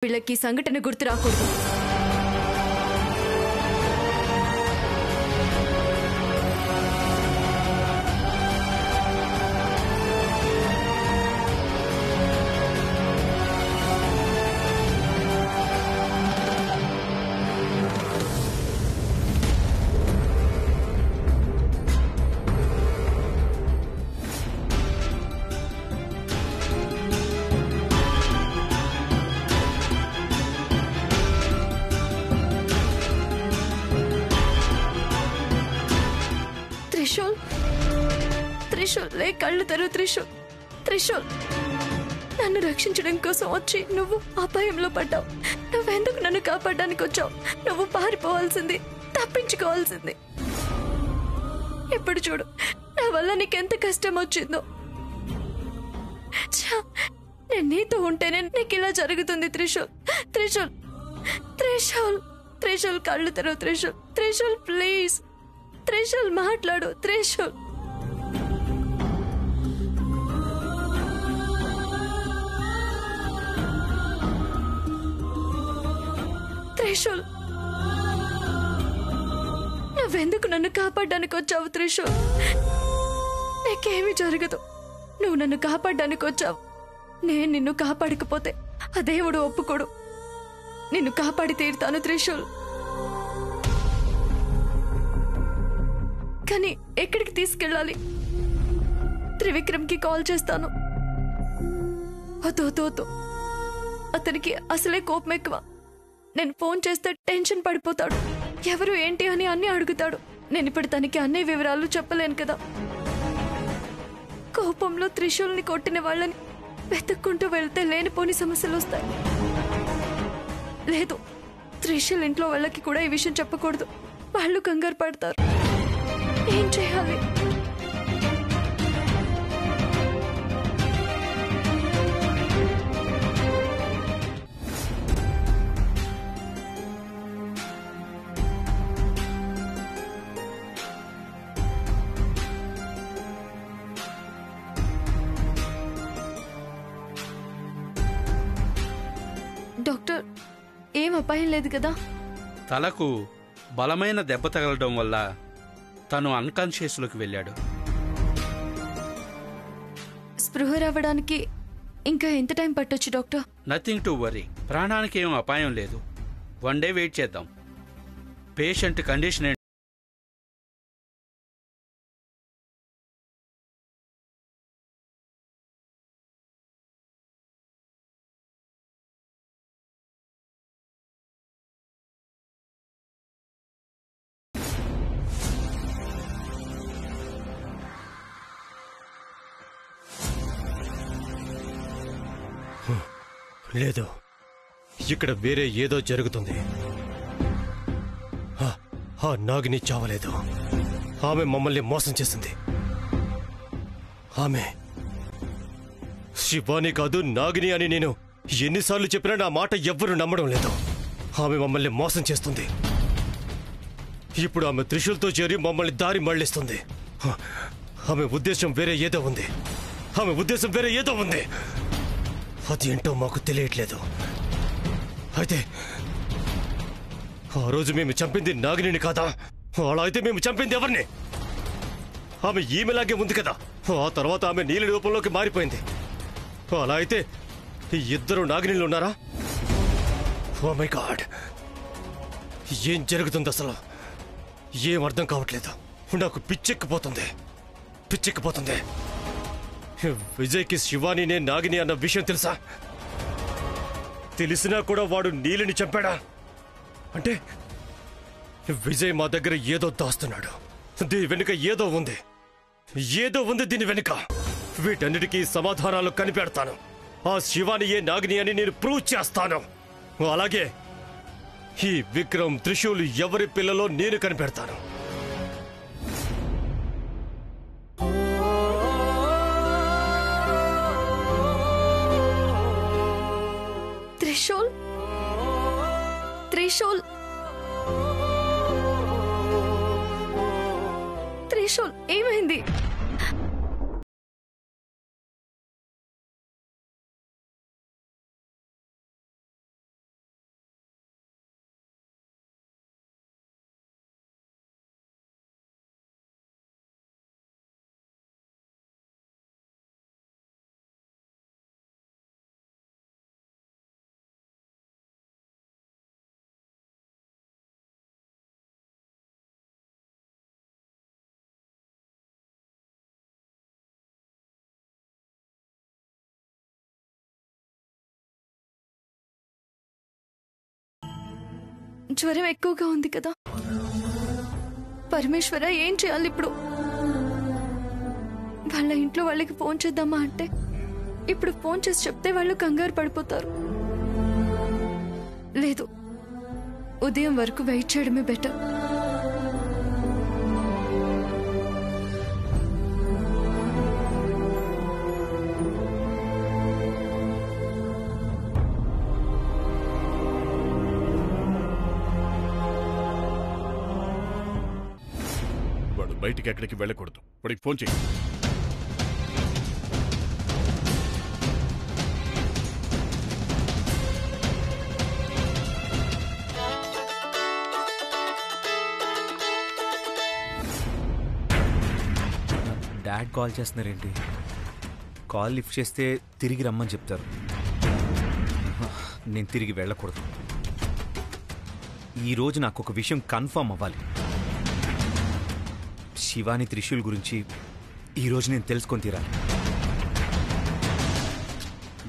వీళ్ళకి సంఘటన గుర్తు రాకూడదు. త్రిశూల్, త్రిశూల్ లే, కళ్ళు తెరు. త్రిశూల్, త్రిశూల్, నన్ను రక్షించడం కోసం వచ్చి నువ్వు అపాయంలో పడ్డావు. నువ్వెందుకు నన్ను కాపాడడానికి వచ్చావు? నువ్వు పారిపోవాల్సింది, తప్పించుకోవాల్సింది. ఇప్పుడు చూడు, నా వల్ల నీకెంత కష్టం వచ్చిందో. నేను నీతో ఉంటేనే నీకు ఇలా జరుగుతుంది. త్రిశూల్, త్రిశూల్, త్రిశూల్, త్రిశూల్, కళ్ళు తెరు. త్రిశూల్, త్రిశూల్, ప్లీజ్. త్రిశూల్, మాట్లాడు. త్రిశూల్, త్రిశూల్, నువ్వెందుకు నన్ను కాపాడడానికి వచ్చావు? త్రిశూల్, నీకేమీ జరగదు. నువ్వు నన్ను కాపాడడానికి వచ్చావు. నేను నిన్ను కాపాడకపోతే ఆ దేవుడు ఒప్పుకోడు. నిన్ను కాపాడి తీరుతాను. త్రిశూల్, కానీ ఎక్కడికి తీసుకెళ్ళాలి? త్రివిక్రమ్కి కాల్ చేస్తాను. వద్దు, అతనికి అసలే కోపం ఎక్కువ. నేను ఫోన్ చేస్తే టెన్షన్ పడిపోతాడు. ఎవరు ఏంటి అని అన్నీ అడుగుతాడు. నేను ఇప్పుడు తనకి అన్ని వివరాలు చెప్పలేను కదా. కోపంలో త్రిశూల్ని కొట్టిన వాళ్ళని వెతుక్కుంటూ వెళ్తే లేనిపోని సమస్యలు వస్తాయి. లేదు, త్రిశూల్ ఇంట్లో వాళ్ళకి కూడా ఈ విషయం చెప్పకూడదు. వాళ్ళు కంగారు పడతారు. ఏం చేయాలి? డాక్టర్, ఏం అపాయం లేదు కదా? తలకు బలమైన దెబ్బ తగలడం వల్ల తను అన్కాన్షియస్లోకి వెళ్ళాడు. స్పృహ రావడానికి ఇంకా ఎంత టైం పట్టొచ్చు డాక్టర్? Nothing to worry. ప్రాణానికి ఏం అపాయం లేదు. 1 డే వెయిట్ చేద్దాం. పేషెంట్ కండిషన్ లేదు, ఇక్కడ వేరే ఏదో జరుగుతుంది. ఆ నాగిని చావలేదు. ఆమె మమ్మల్ని మోసం చేసింది. ఆమె శివాని కాదు, నాగిని అని నేను ఎన్నిసార్లు చెప్పినా నా మాట ఎవ్వరూ నమ్మడం లేదు. ఆమె మమ్మల్ని మోసం చేస్తుంది. ఇప్పుడు ఆమె త్రిశూల్తో చేరి మమ్మల్ని దారి మళ్లిస్తుంది. ఆమె ఉద్దేశం వేరే ఏదో ఉంది. ఆమె ఉద్దేశం వేరే ఏదో ఉంది. అది ఏంటో మాకు తెలియట్లేదు. అయితే ఆ రోజు మేము చంపింది నాగిని కాదా? అలా అయితే మేము చంపింది ఎవరిని? ఆమె ఈమెలాగే ఉంది కదా. ఆ తర్వాత ఆమె నీలి రూపంలోకి మారిపోయింది. అలా అయితే ఇద్దరు నాగినీళ్ళు ఉన్నారా? ఓ మై గాడ్, ఏం జరుగుతుంది అసలు? ఏం అర్థం కావట్లేదు. నాకు పిచ్చెక్కిపోతుంది. విజయ్కి శివానీనే నాగిని అన్న విషయం తెలుసా? తెలిసినా కూడా వాడు నీలిని చంపాడా? అంటే విజయ్ మా దగ్గర ఏదో దాస్తున్నాడు. దీని వెనుక ఏదో ఉంది. దీని వెనుక. వీటన్నిటికీ సమాధానాలు కనిపెడతాను. ఆ శివానియే నాగిని అని నేను ప్రూవ్ చేస్తాను. అలాగే ఈ విక్రమ్, త్రిశూల్ ఎవరి పిల్లలో నేను కనిపెడతాను. త్రిశూల్, త్రిశూల్, త్రిశూల్, ఏమైంది? జ్వరం ఎక్కువగా ఉంది కదా. పరమేశ్వర, ఏం చేయాలి ఇప్పుడు? వాళ్ళ ఇంట్లో వాళ్ళకి ఫోన్ చేద్దామా అంటే ఇప్పుడు ఫోన్ చేసి చెప్తే వాళ్ళు కంగారు పడిపోతారు. లేదు, ఉదయం వరకు వెయిట్ చేయడమే బెటర్. వాడు బయటికి ఎక్కడికి వెళ్ళకూడదు. వాడికి ఫోన్ చేయి. డాడ్ కాల్ చేస్తున్నారేంటి? కాల్ లిఫ్ట్ చేస్తే తిరిగి రమ్మని చెప్తారు. నేను తిరిగి వెళ్ళకూడదు. ఈరోజు నాకు ఒక విషయం కన్ఫర్మ్ అవ్వాలి. శివాని త్రిశూల్ గురించి ఈరోజు నేను తెలుసుకొని తీరాలి.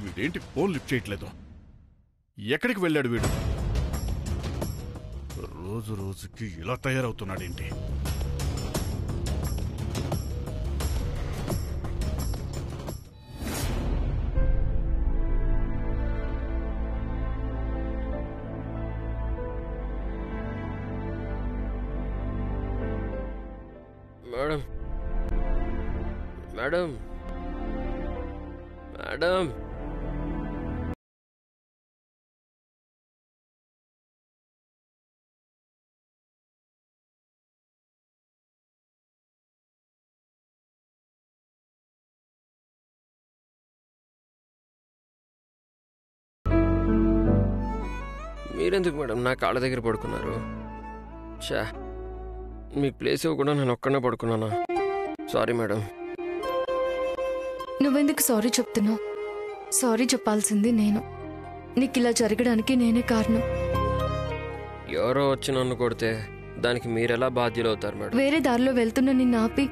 వీడేంటి ఫోన్ లిఫ్ట్ చేయట్లేదు? ఎక్కడికి వెళ్ళాడు వీడు? రోజు రోజుకి ఇలా తయారవుతున్నాడేంటి? Madam, madam, madam. మీరెందుకు మేడం నా కాళ్ళ దగ్గర పడుకున్నారు? చా, మీకు ప్లేస్ ఇవ్వకుండా నేను ఒక్కడనే పడుకున్నానా? Sorry madam. నువ్వెందుకు సారీ చెప్తున్నావు? సారీ చెప్పాల్సింది నేను. నీకు ఇలా జరగడానికి నేనే కారణం. ఎవరో వచ్చి నన్ను కొడితే దానికి మీరెలా బాధ్యులవుతారు మేడం? వేరే దారిలో వెళ్తున్న నిన్ను ఆపి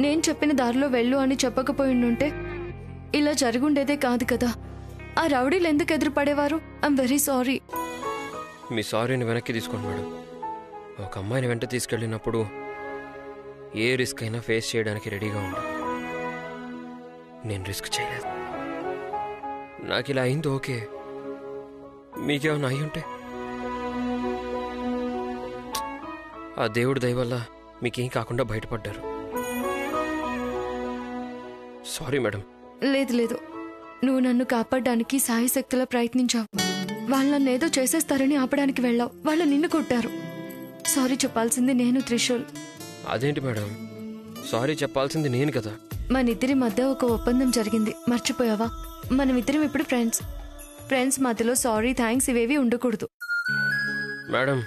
నేను చెప్పిన దారిలో వెళ్ళు అని చెప్పకపోయిండుంటే ఇలా జరుగుండేదే కాదు కదా. ఆ రౌడీలు ఎందుకు ఎదురుపడేవారు? I'm very sorry. మీ సారీని వెనక్కి తీసుకోండి మేడం. ఒక అమ్మాయిని వెంట తీసుకెళ్ళినప్పుడు ఏ రిస్క్ అయినా ఫేస్ చేయడానికి రెడీగా ఉండు. నేను రిస్క్ చేయలేదు. నాకు ఇలా అయింది ఓకే, మీకేమన్నా అయి ఉంటే ఆ దేవుడి దయ వల్ల మీకేం కాకుండా బయటపడ్డారు. Sorry madam. లేదు లేదు, నువ్వు నన్ను కాపాడడానికి సాయశక్తిలా ప్రయత్నించావు. వాళ్ళు నన్ను ఏదో చేసేస్తారని ఆపడానికి వెళ్ళావు. వాళ్ళు నిన్ను కొట్టారు. సారీ చెప్పాల్సింది నేను, త్రిశూల్. అదేంటి మేడం, సారీ చెప్పాల్సింది నేను కదా. మనిద్దరి మధ్య ఒక ఒప్పందం జరిగింది, మర్చిపోయావా? మనమిద్దరం ఇప్పుడు ఫ్రెండ్స్. ఫ్రెండ్స్ మధ్యలో సారీ థ్యాంక్స్ ఇవేవి ఉండకూడదు. మేడం,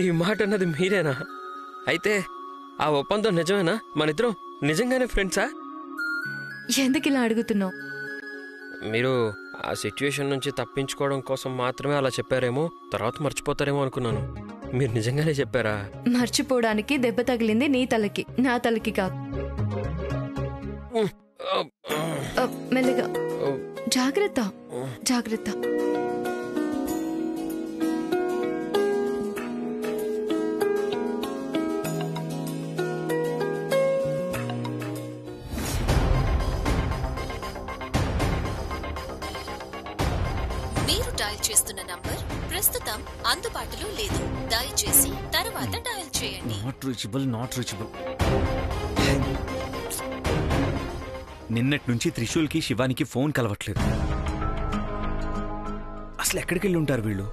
ఈ మాట అన్నది మీరేనా? అయితే ఆ ఒప్పందం నిజమేనా? మనిద్దరం నిజంగానే ఫ్రెండ్సా? ఎందుకు ఇలా అడుగుతున్నావు? మీరు ఆ సిచ్యువేషన్ నుంచి తప్పించుకోవడం కోసం మాత్రమే అలా చెప్పారేమో, తర్వాత మర్చిపోతారేమో అనుకున్నాను. మీరు నిజంగానే చెప్పారా? మర్చిపోవడానికి దెబ్బ తగిలింది నీ తలకి, నా తలకి కాదు. మెల్లగా, జాగ్రత్త జాగ్రత్త. మీరు డయల్ చేస్తున్న నంబర్ ప్రస్తుతం అందుబాటులో లేదు. దయచేసి తర్వాత డయల్ చేయండి. Not reachable. నిన్నటి నుంచి త్రిశూల్కి శివానికి ఫోన్ కలవట్లేదు. అసలు ఎక్కడికి వెళ్ళి ఉంటారు వీళ్ళు?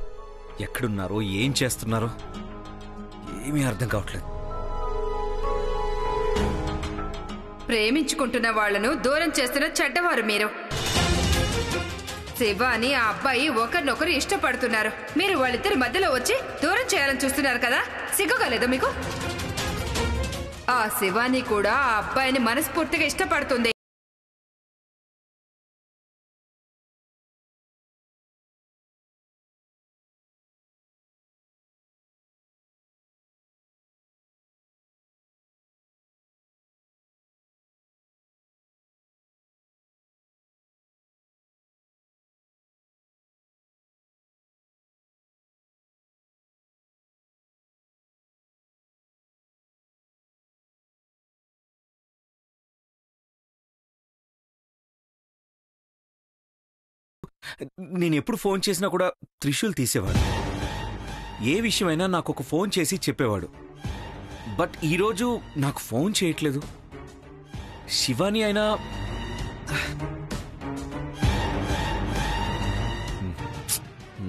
ఎక్కడున్నారో, ఏం చేస్తున్నారో ఏమీ అర్థం కావట్లేదు. ప్రేమించుకుంటున్న వాళ్లను దూరం చేస్తున్న చెడ్డవారు మీరు. శివాని ఆ అబ్బాయి ఒకరినొకరు ఇష్టపడుతున్నారు. మీరు వాళ్ళిద్దరి మధ్యలో వచ్చి దూరం చేయాలని చూస్తున్నారు కదా. సిగ్గుగాలేదా మీకు? ఆ శివాని కూడా ఆ అబ్బాయిని మనస్ఫూర్తిగా ఇష్టపడుతుంది. నేను ఎప్పుడు ఫోన్ చేసినా కూడా త్రిశూల్ తీసేవాడు. ఏ విషయమైనా నాకు ఒక ఫోన్ చేసి చెప్పేవాడు. బట్ ఈరోజు నాకు ఫోన్ చేయట్లేదు. శివాని అయినా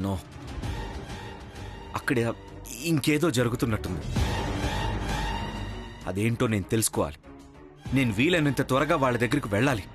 నో, అక్కడ ఇంకేదో జరుగుతున్నట్టుంది. అదేంటో నేను తెలుసుకోవాలి. నేను వీలైనంత త్వరగా వాళ్ళ దగ్గరికి వెళ్ళాలి.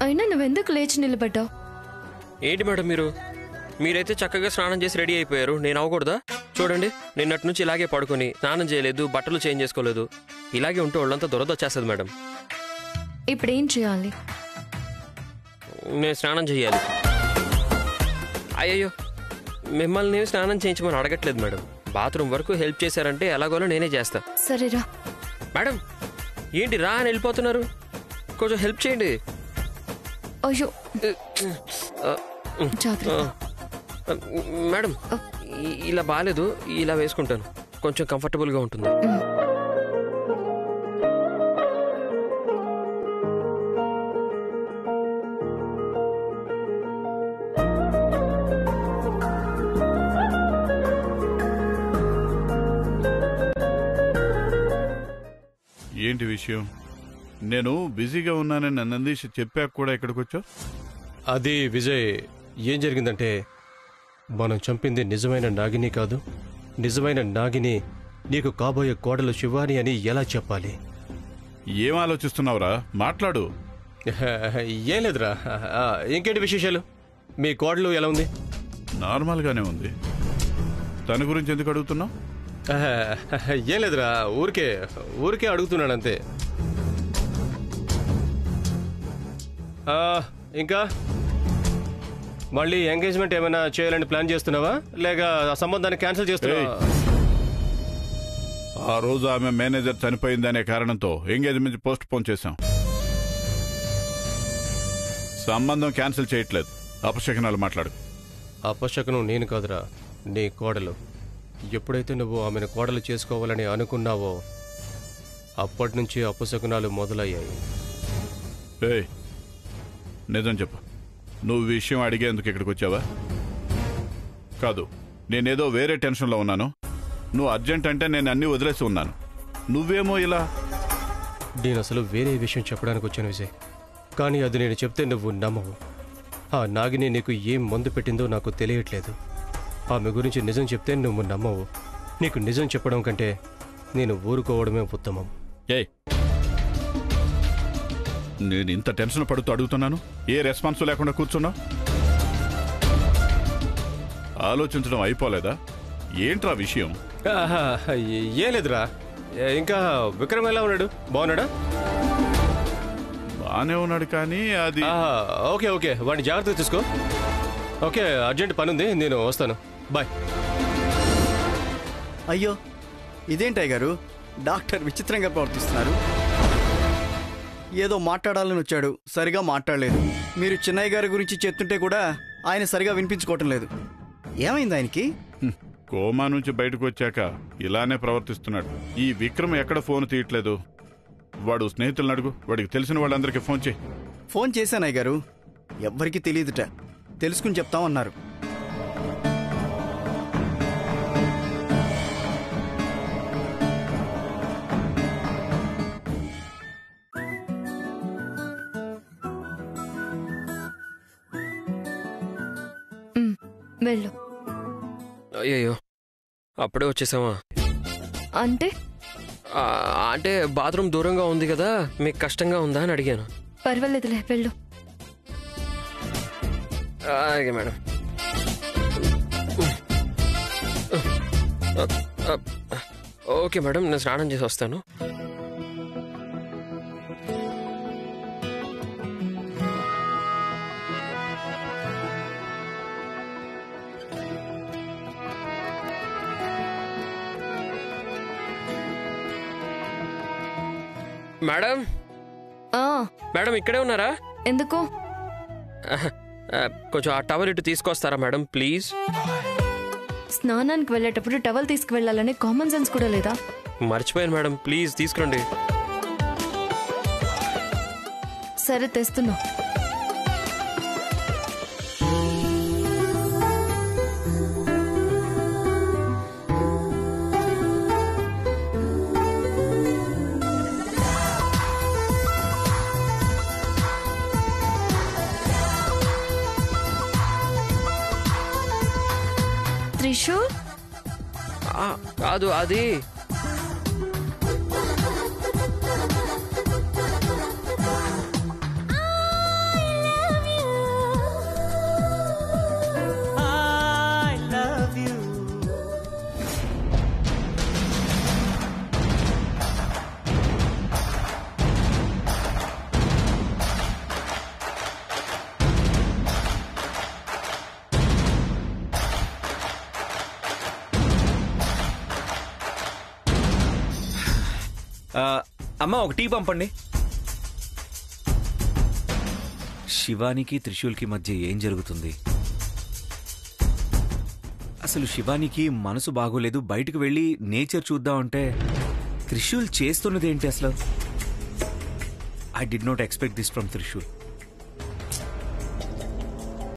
అయినా నువ్వెందుకు లేచి నిలబడ్డావు? ఏంటి మేడం మీరైతే చక్కగా స్నానం చేసి రెడీ అయిపోయారు, నేను అవ్వకూడదా? చూడండి, నిన్నటి నుంచి ఇలాగే పడుకొని స్నానం చేయలేదు, బట్టలు చేంజ్ చేసుకోలేదు. ఇలాగే ఉంటే వాళ్ళంతా దురదొచ్చేస్తుంది మేడం. ఇప్పుడేం చేయాలి? నేను స్నానం చేయాలి. అయ్యయ్యో, మిమ్మల్ని నేను స్నానం చేయించమని అడగట్లేదు మేడం. బాత్రూమ్ వరకు హెల్ప్ చేశారంటే ఎలాగోలో నేనే చేస్తా. సరేరా. మేడం ఏంటి రా అని వెళ్ళిపోతున్నారు? కొంచెం హెల్ప్ చేయండి. అయ్యో మేడం, ఇలా బాగాలేదు, ఇలా వేసుకుంటాను, కొంచెం కంఫర్టబుల్గా ఉంటుంది. ఏంటి విషయం? నేను బిజీగా ఉన్నానని నన్ను అందేసి చెప్పాక కూడా ఇక్కడికి వచ్చావు? అది విజయ్, ఏం జరిగిందంటే మనం చంపింది నిజమైన నాగిని కాదు. నిజమైన నాగిని నీకు కాబోయే కోడలు శివాని అని ఎలా చెప్పాలి? ఏం ఆలోచిస్తున్నావురా? మాట్లాడు. ఏం లేదురా. ఇంకేంటి విశేషాలు? మీ కోడలు ఎలా ఉంది? నార్మల్గానే ఉంది. తన గురించి ఎందుకు అడుగుతున్నావు? ఏం లేదురా, ఊరికే అడుగుతున్నానంతే. ఇంకా మళ్ళీ ఎంగేజ్మెంట్ ఏమైనా చేయాలని ప్లాన్ చేస్తున్నావా, లేక ఆ సంబంధాన్ని క్యాన్సిల్ చేస్తున్నావా? ఆ రోజు ఆమె మేనేజర్ చనిపోయిందనే కారణంతో ఎంగేజ్మెంట్ పోస్ట్ పోన్ చేశాం. సంబంధం క్యాన్సిల్ చేయట్లేదు. అపశకనాలు మాట్లాడు. అపశకనం నేను కాదురా, నీ కోడలు. ఎప్పుడైతే నువ్వు ఆమెను కోడలు చేసుకోవాలని అనుకున్నావో అప్పటి నుంచి అపశకునాలు మొదలయ్యాయి. నిజం చెప్పు, నువ్వు విషయం అడిగేందుకు ఇక్కడికి వచ్చావా? కాదు, నేనేదో వేరే టెన్షన్లో ఉన్నాను. నువ్వు అర్జెంట్ అంటే నేను అన్నీ వదిలేసి ఉన్నాను. నువ్వేమో ఇలా. నేను అసలు వేరే విషయం చెప్పడానికి వచ్చాను విజయ్, కానీ అది నేను చెప్తే నువ్వు నమ్మవు. ఆ నాగిని నీకు ఏం మందు పెట్టిందో నాకు తెలియట్లేదు. ఆమె గురించి నిజం చెప్తే నువ్వు నమ్మవు. నీకు నిజం చెప్పడం కంటే నేను ఊరుకోవడమే ఉత్తమం. నేను ఇంత టెన్షన్ పడుతూ అడుగుతున్నాను, ఏ రెస్పాన్స్ లేకుండా కూర్చున్నావు? ఆలోచించడం అయిపోలేదా? ఏంట్రా విషయం? ఏం లేదురా. ఇంకా విక్రమ్ ఎలా ఉన్నాడు? బాగున్నాడా? బానే ఉన్నాడు, కానీ అది ఓకే, వాడిని జాగ్రత్తగా తీసుకో. ఓకే, అర్జెంట్ పని ఉంది, నేను వస్తాను. బాయ్. అయ్యో, ఇదేంటయ్య గారు, డాక్టర్ విచిత్రంగా ప్రవర్తిస్తున్నారు. ఏదో మాట్లాడాలని వచ్చాడు, సరిగా మాట్లాడలేదు. మీరు చిన్నయ్య గారి గురించి చెప్తుంటే కూడా ఆయన సరిగా వినిపించుకోవటం లేదు. ఏమైంది ఆయనకి? కోమా నుంచి బయటకు వచ్చాక ఇలానే ప్రవర్తిస్తున్నాడు. ఈ విక్రమ్ ఎక్కడ ఫోన్ తీయట్లేదు. వాడు స్నేహితులను అడుగు, వాడికి తెలిసిన వాళ్ళందరికీ ఫోన్ చేయి. ఫోన్ చేశానయ్య గారు, ఎవ్వరికీ తెలియదుట. తెలుసుకుని చెప్తామన్నారు. వెళ్ళు. అయ్యయ్యో, అప్పుడే వచ్చేసామా? అంటే అంటే బాత్రూమ్ దూరంగా ఉంది కదా, మీకు కష్టంగా ఉందా అని అడిగాను. పర్వాలేదులే, వెళ్ళు. అలాగే మేడం. ఓకే మేడం, నేను స్నానం చేసి వస్తాను. మేడం, మేడం ఇక్కడే ఉన్నారా? ఎందుకు? కొంచెం ఆ టవల్ ఇటు తీసుకొస్తారా మేడం, ప్లీజ్? స్నానానికి వెళ్ళేటప్పుడు టవల్ తీసుకువెళ్ళాలనే కామన్ సెన్స్ కూడా లేదా? మర్చిపోయాను మేడం, ప్లీజ్ తీసుకురండి. సరే, తెస్తున్నా. త్రిశూల్? కాదు, అది అమ్మా, ఒక టీ పంపండి. శివానికి త్రిశూల్కి మధ్య ఏం జరుగుతుంది? అసలు శివానికి మనసు బాగోలేదు, బయటకు వెళ్ళి నేచర్ చూద్దామంటే త్రిశూల్ చేస్తున్నది ఏంటి అసలు? I did not expect this from Trishul.